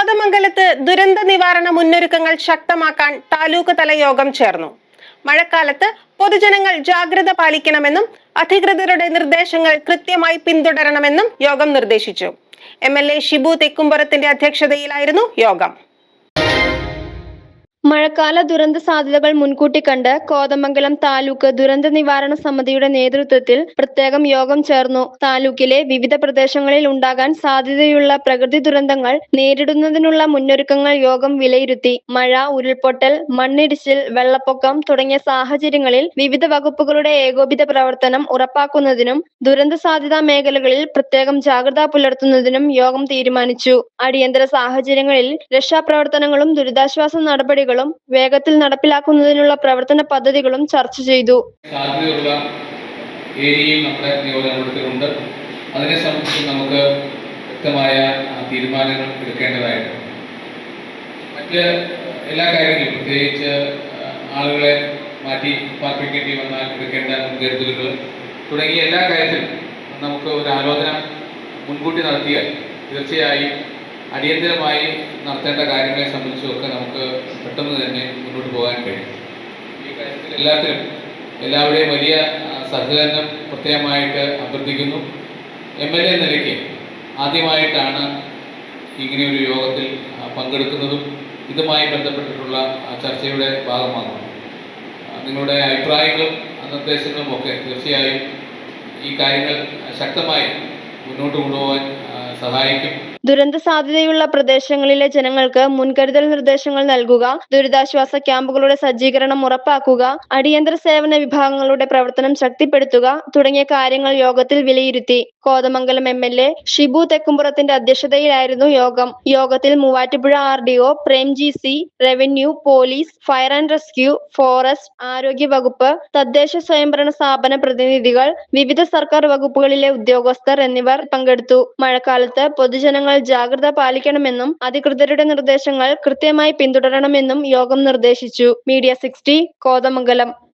കോതമംഗലത്ത് ദുരന്ത നിവാരണ മുന്നൊരുക്കങ്ങൾ ശക്തമാക്കാൻ താലൂക്ക് തല യോഗം ചേർന്നു. മഴക്കാലത്ത് പൊതുജനങ്ങൾ ജാഗ്രത പാലിക്കണമെന്നും അധികൃതരുടെ നിർദ്ദേശങ്ങൾ കൃത്യമായി പിന്തുടരണമെന്നും യോഗം നിർദ്ദേശിച്ചു. MLA ഷിബു തെക്കുംപുറത്തിന്റെ അധ്യക്ഷതയിലായിരുന്നു യോഗം. മഴക്കാല ദുരന്ത സാധ്യതകൾ മുൻകൂട്ടി കണ്ട് കോതമംഗലം താലൂക്ക് ദുരന്ത നിവാരണ സമിതിയുടെ നേതൃത്വത്തിൽ പ്രത്യേകം യോഗം ചേർന്നു. താലൂക്കിലെ വിവിധ പ്രദേശങ്ങളിൽ ഉണ്ടാകാൻ സാധ്യതയുള്ള പ്രകൃതി ദുരന്തങ്ങൾ നേരിടുന്നതിനുള്ള മുന്നൊരുക്കങ്ങൾ യോഗം വിലയിരുത്തി. മഴ, ഉരുൾപൊട്ടൽ, മണ്ണിടിച്ചിൽ, വെള്ളപ്പൊക്കം തുടങ്ങിയ സാഹചര്യങ്ങളിൽ വിവിധ വകുപ്പുകളുടെ ഏകോപിത പ്രവർത്തനം ഉറപ്പാക്കുന്നതിനും ദുരന്ത സാധ്യതാ മേഖലകളിൽ പ്രത്യേകം ജാഗ്രത പുലർത്തുന്നതിനും യോഗം തീരുമാനിച്ചു. അടിയന്തര സാഹചര്യങ്ങളിൽ രക്ഷാപ്രവർത്തനങ്ങളും ദുരിതാശ്വാസ നടപടികളും വേഗത്തിൽ നടപ്പിലാക്കുന്നതിനുള്ള പ്രവർത്തന പദ്ധതികളും ചർച്ച ചെയ്തു. സാധ്യതയുള്ള ഏരിയയും നമ്മുടെ നിയോജകമണ്ഡലത്തിലുണ്ട്. അതിനെ സംബന്ധിച്ച് നമുക്ക് വ്യക്തമായ തീരുമാനങ്ങൾ എടുക്കേണ്ടതായിട്ടുണ്ട്. മറ്റ് എല്ലാ കാര്യങ്ങളും, പ്രത്യേകിച്ച് ആളുകളെ മാറ്റി പാർപ്പിക്കേണ്ടി വന്നാൽ എടുക്കേണ്ട മുൻകരുതലുകൾ തുടങ്ങിയ എല്ലാ കാര്യത്തിലും നമുക്ക് ഒരു ആലോചന മുൻകൂട്ടി നടത്തിയാൽ തീർച്ചയായും അടിയന്തരമായി നടത്തേണ്ട കാര്യങ്ങളെ സംബന്ധിച്ചൊക്കെ നമുക്ക് പെട്ടെന്ന് തന്നെ മുന്നോട്ട് പോകാൻ കഴിയും. ഈ കാര്യത്തിൽ എല്ലാവരുടെയും വലിയ സഹകരണം പ്രത്യേകമായിട്ട് അഭ്യർത്ഥിക്കുന്നു. MLA എന്ന നിലയ്ക്ക് ആദ്യമായിട്ടാണ് ഇങ്ങനെയൊരു യോഗത്തിൽ പങ്കെടുക്കുന്നതും ഇതുമായി ബന്ധപ്പെട്ടിട്ടുള്ള ചർച്ചയുടെ ഭാഗമാകുന്നു. നിങ്ങളുടെ അഭിപ്രായങ്ങളും നിർദ്ദേശങ്ങളും ഒക്കെ തീർച്ചയായും ഈ കാര്യങ്ങൾ ശക്തമായി മുന്നോട്ട് കൊണ്ടുപോകാൻ സഹായിക്കും. ദുരന്ത സാധ്യതയുള്ള പ്രദേശങ്ങളിലെ ജനങ്ങൾക്ക് മുൻകരുതൽ നിർദ്ദേശങ്ങൾ നൽകുക, ദുരിതാശ്വാസ ക്യാമ്പുകളുടെ സജ്ജീകരണം ഉറപ്പാക്കുക, അടിയന്തര സേവന വിഭാഗങ്ങളുടെ പ്രവർത്തനം ശക്തിപ്പെടുത്തുക തുടങ്ങിയ കാര്യങ്ങൾ യോഗത്തിൽ വിലയിരുത്തി. കോതമംഗലം MLA ഷിബു തെക്കുംപുറത്തിന്റെ അധ്യക്ഷതയിലായിരുന്നു യോഗം. യോഗത്തിൽ Muvattupuzha RDO, Premji C, revenue, police, fire and rescue, forest, ആരോഗ്യ വകുപ്പ്, തദ്ദേശ സ്വയംഭരണ സ്ഥാപന പ്രതിനിധികൾ, വിവിധ സർക്കാർ വകുപ്പുകളിലെ ഉദ്യോഗസ്ഥർ എന്നിവർ പങ്കെടുത്തു. മഴക്കാലത്ത് പൊതുജനങ്ങൾ ജാഗ്രത പാലിക്കണമെന്നും അധികൃതരുടെ നിർദ്ദേശങ്ങൾ കൃത്യമായി പിന്തുടരണമെന്നും യോഗം നിർദ്ദേശിച്ചു. Media 60 കോതമംഗലം.